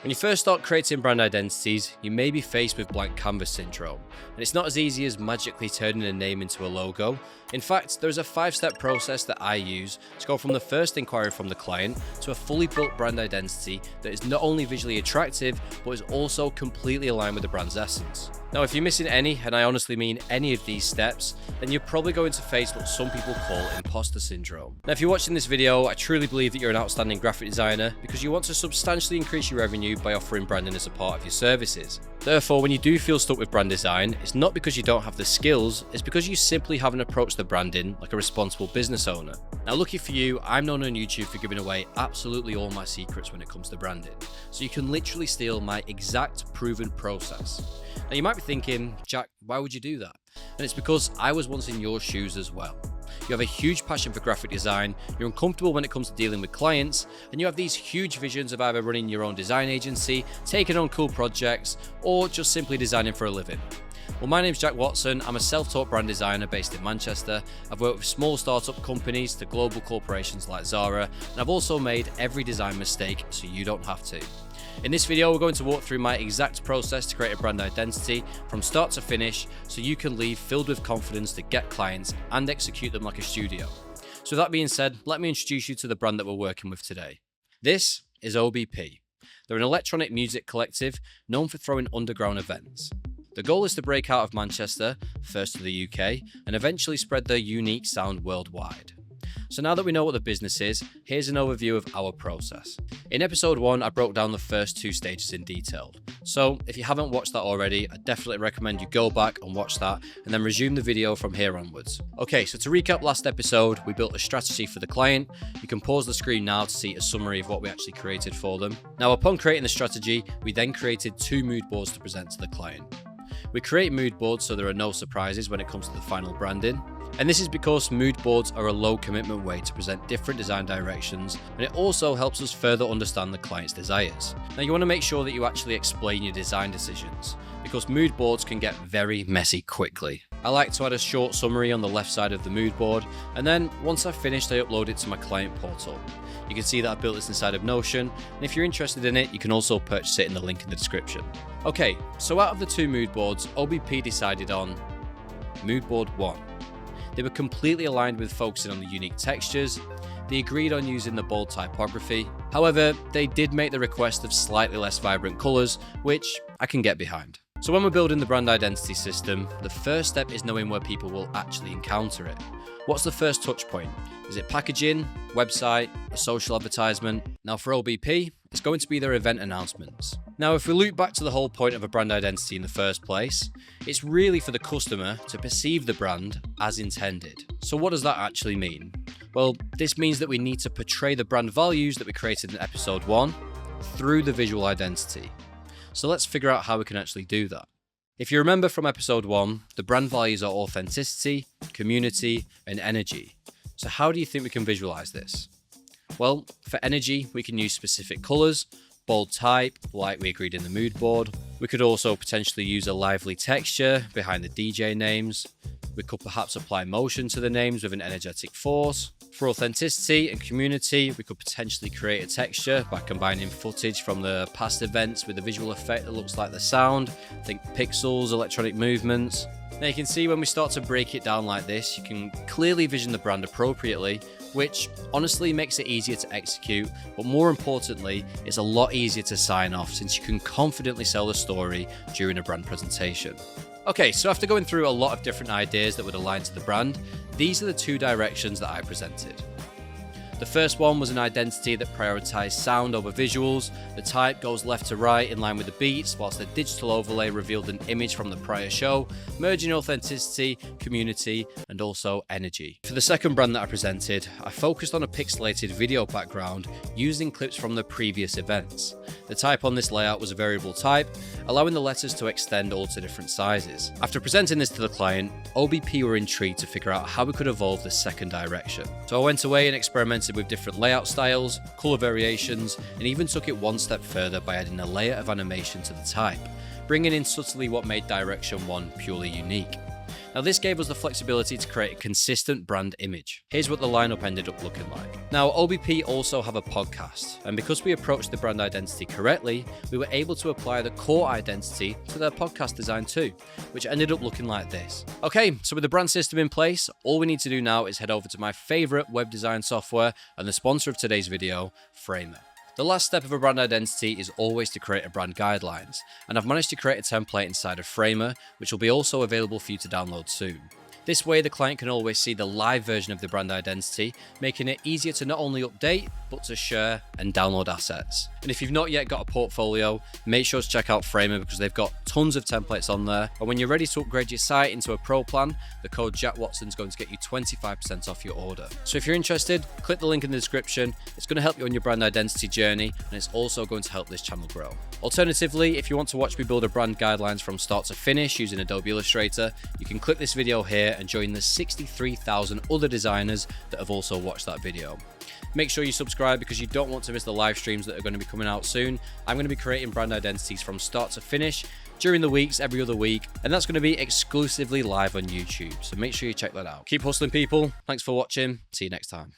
When you first start creating brand identities, you may be faced with blank canvas syndrome, and it's not as easy as magically turning a name into a logo. In fact, there's a 5-step process that I use to go from the first inquiry from the client to a fully built brand identity that is not only visually attractive, but is also completely aligned with the brand's essence. Now, if you're missing any, and I honestly mean any of these steps, then you're probably going to face what some people call imposter syndrome. Now, if you're watching this video, I truly believe that you're an outstanding graphic designer because you want to substantially increase your revenue by offering branding as a part of your services. Therefore, when you do feel stuck with brand design, it's not because you don't have the skills, it's because you simply haven't approached the branding like a responsible business owner. Now, lucky for you, I'm known on YouTube for giving away absolutely all my secrets when it comes to branding, so you can literally steal my exact proven process. Now, you might be thinking, Jack, why would you do that? And it's because I was once in your shoes as well. You have a huge passion for graphic design, you're uncomfortable when it comes to dealing with clients, and you have these huge visions of either running your own design agency, taking on cool projects, or just simply designing for a living. Well, my name's Jack Watson. I'm a self-taught brand designer based in Manchester. I've worked with small startup companies to global corporations like Zara, and I've also made every design mistake so you don't have to. In this video, we're going to walk through my exact process to create a brand identity from start to finish so you can leave filled with confidence to get clients and execute them like a studio. So with that being said, let me introduce you to the brand that we're working with today. This is OBP. They're an electronic music collective known for throwing underground events. The goal is to break out of Manchester, first to the UK, and eventually spread their unique sound worldwide. So now that we know what the business is, here's an overview of our process. In episode 1, I broke down the first 2 stages in detail. So if you haven't watched that already, I definitely recommend you go back and watch that and then resume the video from here onwards. Okay, so to recap last episode, we built a strategy for the client. You can pause the screen now to see a summary of what we actually created for them. Now, upon creating the strategy, we then created 2 mood boards to present to the client. We create mood boards so there are no surprises when it comes to the final branding. And this is because mood boards are a low commitment way to present different design directions, and it also helps us further understand the client's desires. Now, you want to make sure that you actually explain your design decisions, because mood boards can get very messy quickly. I like to add a short summary on the left side of the mood board, and then once I've finished, I upload it to my client portal. You can see that I built this inside of Notion, and if you're interested in it, you can also purchase it in the link in the description. Okay, so out of the 2 mood boards, OBP decided on mood board 1. They were completely aligned with focusing on the unique textures. They agreed on using the bold typography. However, they did make the request of slightly less vibrant colors, which I can get behind. So when we're building the brand identity system, the first step is knowing where people will actually encounter it. What's the first touch point? Is it packaging, website, a social advertisement? Now for OBP, it's going to be their event announcements. Now, if we loop back to the whole point of a brand identity in the first place, it's really for the customer to perceive the brand as intended. So what does that actually mean? Well, this means that we need to portray the brand values that we created in episode 1 through the visual identity. So let's figure out how we can actually do that. If you remember from episode 1, the brand values are authenticity, community, and energy. So how do you think we can visualize this? Well, for energy, we can use specific colors, bold type, like we agreed in the mood board. We could also potentially use a lively texture behind the DJ names. We could perhaps apply motion to the names with an energetic force. For authenticity and community, we could potentially create a texture by combining footage from the past events with a visual effect that looks like the sound. Think pixels, electronic movements. Now you can see when we start to break it down like this, you can clearly vision the brand appropriately, which honestly makes it easier to execute, but more importantly, it's a lot easier to sign off since you can confidently sell the story during a brand presentation. Okay, so after going through a lot of different ideas that would align to the brand, these are the 2 directions that I presented. The first one was an identity that prioritized sound over visuals. The type goes left to right in line with the beats, whilst the digital overlay revealed an image from the prior show, merging authenticity, community, and also energy. For the second brand that I presented, I focused on a pixelated video background using clips from the previous events. The type on this layout was a variable type, allowing the letters to extend all to different sizes. After presenting this to the client, OBP were intrigued to figure out how we could evolve the second direction. So I went away and experimented with different layout styles, color variations, and even took it one step further by adding a layer of animation to the type, bringing in subtly what made direction 1 purely unique. Now this gave us the flexibility to create a consistent brand image. Here's what the lineup ended up looking like. Now OBP also have a podcast, and because we approached the brand identity correctly, we were able to apply the core identity to their podcast design too, which ended up looking like this. Okay, so with the brand system in place, all we need to do now is head over to my favorite web design software and the sponsor of today's video, Framer. The last step of a brand identity is always to create a brand guidelines, and I've managed to create a template inside of Framer, which will be also available for you to download soon. This way the client can always see the live version of the brand identity, making it easier to not only update, but to share and download assets. And if you've not yet got a portfolio, make sure to check out Framer because they've got tons of templates on there. And when you're ready to upgrade your site into a pro plan, the code JackWatson is going to get you 25% off your order. So if you're interested, click the link in the description. It's going to help you on your brand identity journey, and it's also going to help this channel grow. Alternatively, if you want to watch me build a brand guidelines from start to finish using Adobe Illustrator, you can click this video here and join the 63,000 other designers that have also watched that video. Make sure you subscribe because you don't want to miss the live streams that are going to be coming out soon. I'm going to be creating brand identities from start to finish during the weeks, every other week, and that's going to be exclusively live on YouTube. So make sure you check that out. Keep hustling, people. Thanks for watching. See you next time.